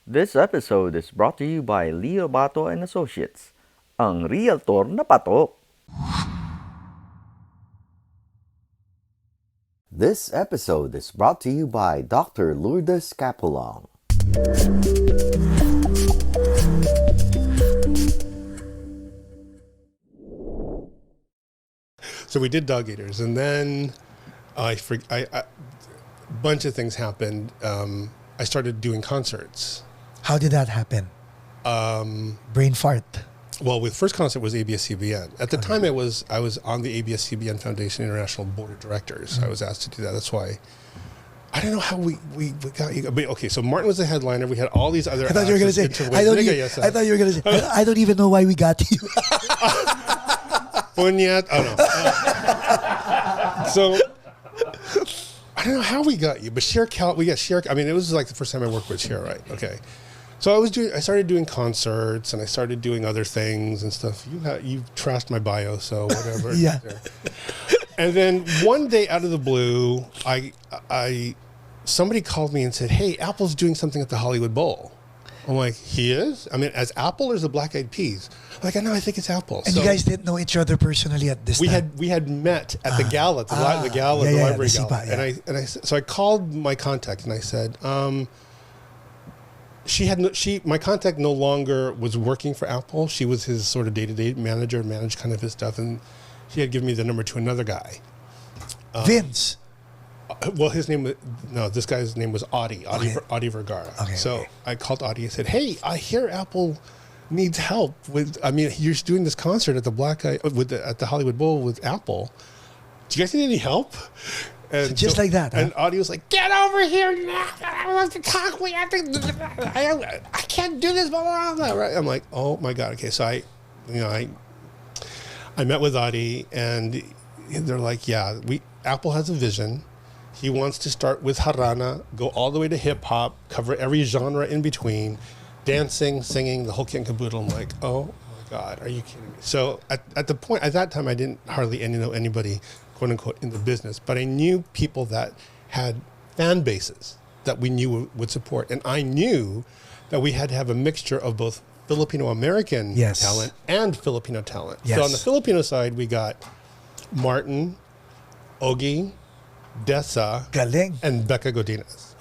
This episode is brought to you by Leo Bato and Associates, ang realtor na patok. This episode is brought to you by Dr. Lourdes Capulong. So we did Dog Eaters, and then a bunch of things happened. I started doing concerts. How did that happen? Brain fart. Well, the first concert was ABS-CBN. At the time, I was on the ABS-CBN Foundation International Board of Directors. I was asked to do that. That's why. I don't know how we got you. But okay, so Martin was the headliner. We had all these other. I thought you were going to say. I thought you were going to say. I don't even know why we got you. Punyat. Oh no. So I don't know how we got you, but we got Cher. I mean, it was like the first time I worked with Cher, right? Okay. So I started doing concerts, and I started doing other things and stuff. You trashed my bio, so whatever. Yeah. And then one day, out of the blue, somebody called me and said, "Hey, Apple's doing something at the Hollywood Bowl." I'm like, "He is? I mean, as Apple or as the Black Eyed Peas?" I'm like, "No, I think it's Apple." And so you guys didn't know each other personally at this time? We had met at the gala, the library gala. Yeah. So I called my contact and I said, my contact no longer was working for Apple. She was his sort of day-to-day manager, managed kind of his stuff, and she had given me the number to another guy. Vince. Well, this guy's name was Audie Vergara. Okay, so I called Audie and said, "Hey, I hear Apple needs help with. I mean, you're doing this concert at the at the Hollywood Bowl with Apple. Do you guys need any help?" And just like that. And Audie was like, "Get over here now! I want to talk. We have to. I can't do this." Blah, blah, blah. Right? I'm like, "Oh my god." Okay, so I met with Audie, and they're like, "Yeah, Apple has a vision. He wants to start with Harana, go all the way to hip hop, cover every genre in between, dancing, singing, the whole kit and caboodle." I'm like, "Oh my God, are you kidding me?" So at that time, I didn't hardly know anybody, quote unquote, in the business, but I knew people that had fan bases that we knew would support. And I knew that we had to have a mixture of both Filipino American talent and Filipino talent. Yes. So on the Filipino side, we got Martin, Ogie, Dessa, Galing. and Becca Godinez.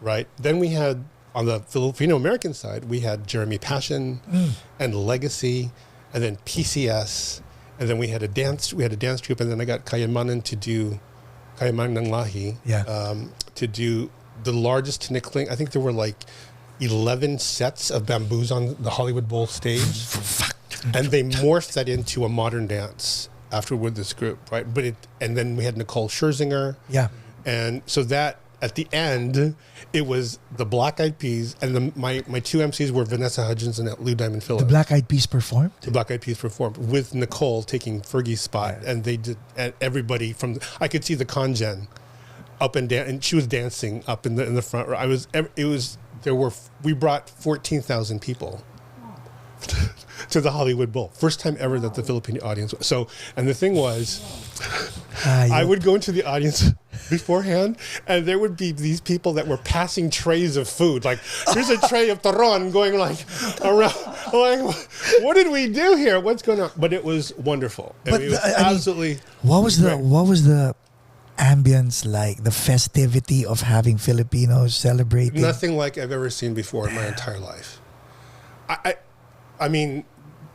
Right? Then we had, on the Filipino-American side, we had Jeremy Passion and Legacy, and then PCS, and then we had a dance troupe, and then I got Kayamanan ng Lahi, to do the largest tinikling. I think there were like 11 sets of bamboos on the Hollywood Bowl stage, and they morphed that into a modern dance afterward, this group, right? And then we had Nicole Scherzinger. Yeah. And so that at the end, it was the Black Eyed Peas, and my two MCs were Vanessa Hudgens and Lou Diamond Phillips. The Black Eyed Peas performed? The Black Eyed Peas performed with Nicole taking Fergie's spot, and they did. And everybody I could see the congen up and down, and she was dancing up in the front row. We brought 14,000 people to the Hollywood Bowl. First time ever that the Filipino audience. So, and the thing was, I would go into the audience beforehand, and there would be these people that were passing trays of food. Like, here's a tray of taron going like around. Like, what did we do here? What's going on? But it was wonderful. But it was absolutely. What was the ambience like? The festivity of having Filipinos celebrating? Nothing like I've ever seen before in my entire life. I mean,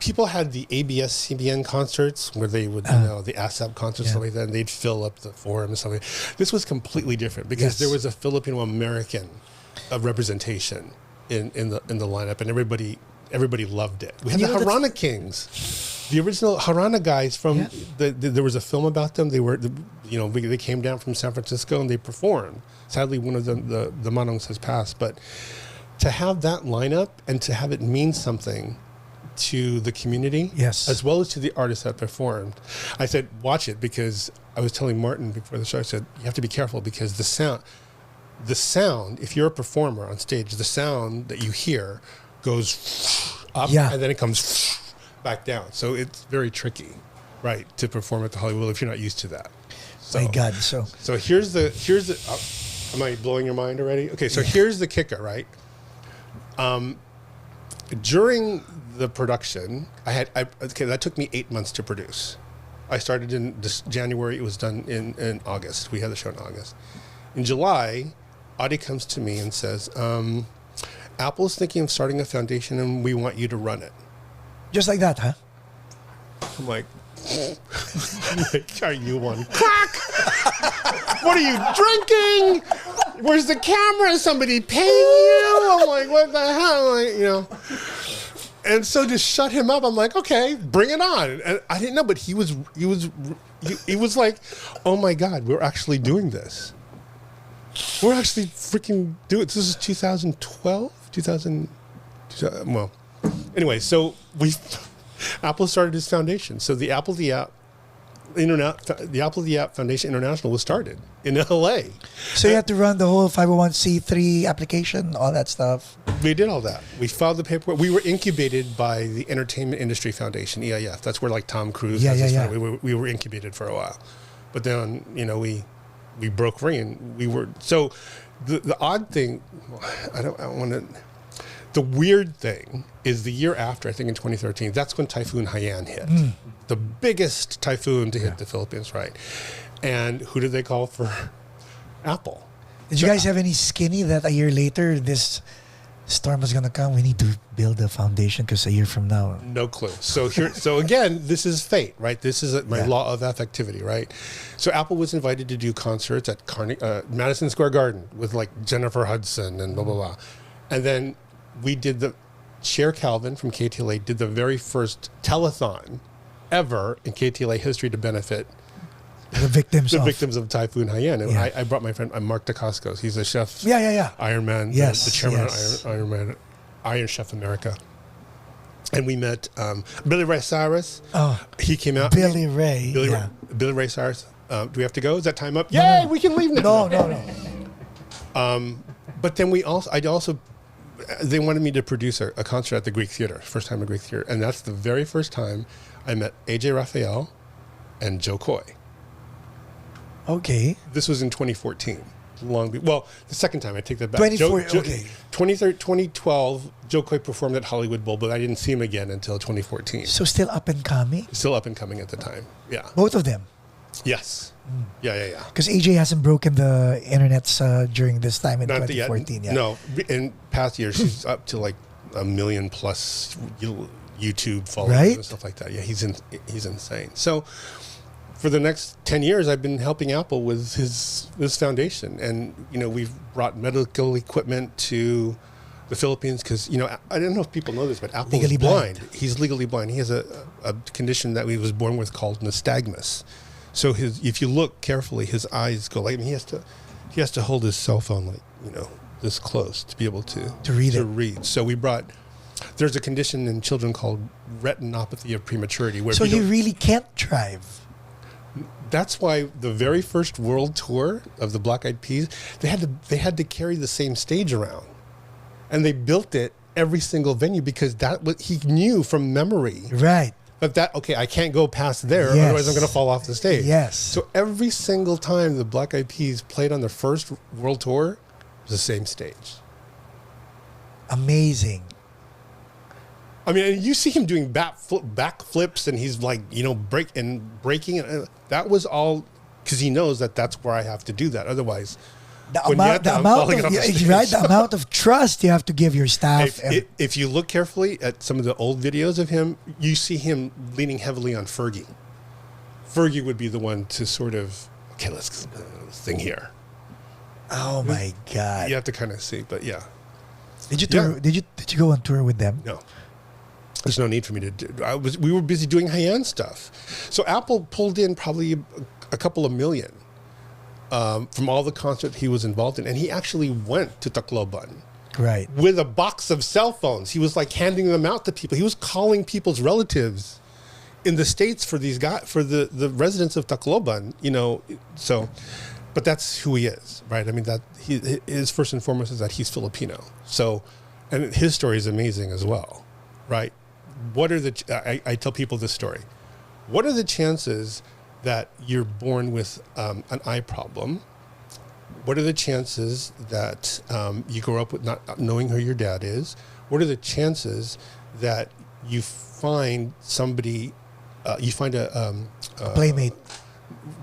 people had the ABS-CBN concerts where they would, the ASAP concerts, stuff like that, and they'd fill up the forum and stuff like that. This was completely different because there was a Filipino-American representation in the lineup, and everybody loved it. We had the Harana Kings, the original Harana guys from. There was a film about them. They were, they came down from San Francisco and they performed. Sadly, one of them, the Manongs, has passed, but to have that lineup and to have it mean something to the community, as well as to the artists that performed. I said, watch it, because I was telling Martin before the show, I said, you have to be careful because the sound, if you're a performer on stage, the sound that you hear goes up and then it comes back down. So it's very tricky, right, to perform at the Hollywood if you're not used to that. So, my God. So here's the am I blowing your mind already? Okay, so here's the kicker, right? During the production, that took me 8 months to produce. I started in this January. It was done in August. We had the show in August. In July, Audie comes to me and says, Apple's thinking of starting a foundation and we want you to run it. Just like that, huh? I'm like, are you on crack? What are you drinking? Where's the camera? Is somebody paying you? I'm like, what the hell? Like, And so to shut him up, I'm like, okay, bring it on. And I didn't know, but he was like, oh my God, we're actually doing this. We're actually freaking doing it. This is 2012, well, anyway, so Apple started its foundation. So the Apple the App Foundation International was started in LA. So you had to run the whole 501c3 application, all that stuff. We did all that. We filed the paperwork. We were incubated by the Entertainment Industry Foundation, EIF. That's where like Tom Cruise. We were incubated for a while, but then we broke ring and we were so. The odd thing, I don't want to. The weird thing is the year after, I think in 2013, that's when Typhoon Haiyan hit. The biggest typhoon to hit the Philippines, right? And who did they call for Apple? Did you guys have any skinny that a year later this storm was going to come? We need to build a foundation because a year from now. No clue. So again, this is fate, right? This is my law of affectivity, right? So Apple was invited to do concerts at Madison Square Garden with like Jennifer Hudson and blah, blah, blah. And then we did Cher Calvin from KTLA did the very first telethon ever in KTLA history to benefit the victims of Typhoon Haiyan. And I brought my friend Mark Dacascos. He's a chef. Iron Man. Yes. The chairman of Iron Man, Iron Chef America. And we met Billy Ray Cyrus. Oh, he came out. Billy Ray Cyrus. Do we have to go? Is that time up? Yay, we can leave now. No. But then they wanted me to produce a concert at the Greek Theater, first time at Greek Theater. And that's the very first time I met AJ Raphael and Joe Coy. Okay. This was in 2014. The second time, I take that back. 2012, Joe Coy performed at Hollywood Bowl, but I didn't see him again until 2014. So still up and coming? Still up and coming at the time, yeah. Both of them? Yes. Yeah. Because AJ hasn't broken the internets during this time in 2014 yet. No, in past years, he's up to like 1 million plus YouTube followers and stuff like that. Yeah, he's insane. So for the next 10 years, I've been helping Apple with this foundation. And, we've brought medical equipment to the Philippines because, I don't know if people know this, but Apple is blind. He's legally blind. He has a condition that he was born with called nystagmus. So if you look carefully, his eyes go like, he has to hold his cell phone like, this close to be able to read. So there's a condition in children called retinopathy of prematurity. Where he really can't drive. That's why the very first world tour of the Black Eyed Peas, they had to carry the same stage around, and they built it every single venue because he knew from memory. Right. But I can't go past there, otherwise I'm going to fall off the stage. Yes. So every single time the Black Eyed Peas played on their first world tour, it was the same stage. Amazing. I mean, you see him doing back flips, and he's like, breaking. And that was all because he knows that that's where I have to do that. Otherwise, the amount of trust you have to give your staff. If you look carefully at some of the old videos of him, you see him leaning heavily on Fergie. Fergie would be the one to sort of, let's sing here. Oh my God! You have to kind of see, but yeah. Did you tour? Did you go on tour with them? No. There's no need for me to do. We were busy doing high-end stuff. So Apple pulled in probably a couple of million from all the concerts he was involved in. And he actually went to Tacloban. Right. With a box of cell phones. He was like handing them out to people. He was calling people's relatives in the States for these guys, for the residents of Tacloban, so, but that's who he is, right? I mean, that his first and foremost is that he's Filipino. So, and his story is amazing as well, right? I tell people this story. What are the chances that you're born with an eye problem, what are the chances that you grow up with not knowing who your dad is? What are the chances that you find somebody, you find a Playmate.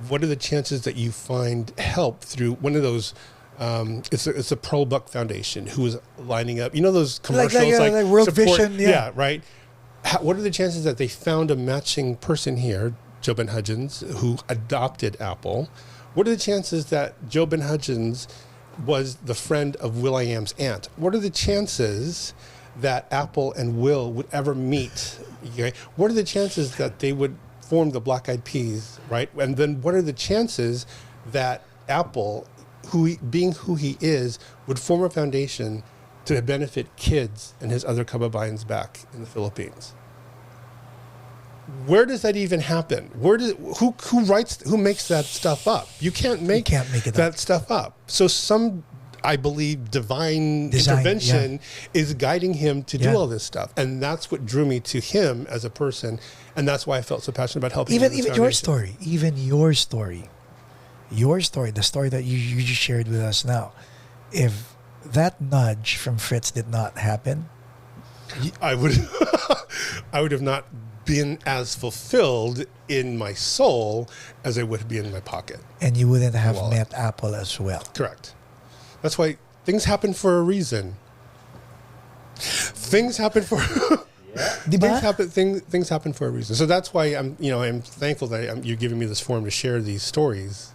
what are the chances that you find help through one of those? It's a Pearl Buck Foundation who is lining up. You know those commercials like World Vision, yeah. right. What are the chances that they found a matching person here, Joe Ben Hudgens, who adopted Apple? What are the chances that Joe Ben Hudgens was the friend of Will.i.am's aunt? What are the chances that Apple and Will would ever meet? Okay? What are the chances that they would form the Black Eyed Peas, right? And then what are the chances that Apple, being who he is, would form a foundation to benefit kids and his other kababayans back in the Philippines? Where does that even happen? Who makes that stuff up? You can't make that stuff up. So I believe divine intervention is guiding him to do all this stuff. And that's what drew me to him as a person. And that's why I felt so passionate about helping even your story, the story that you just shared with us now. If that nudge from Fritz did not happen, I would have not been as fulfilled in my soul as I would be in my pocket. And you wouldn't have met Apple as well. Correct. That's why things happen for a reason. Things happen for things happen for a reason. So that's why I'm thankful that you're giving me this forum to share these stories.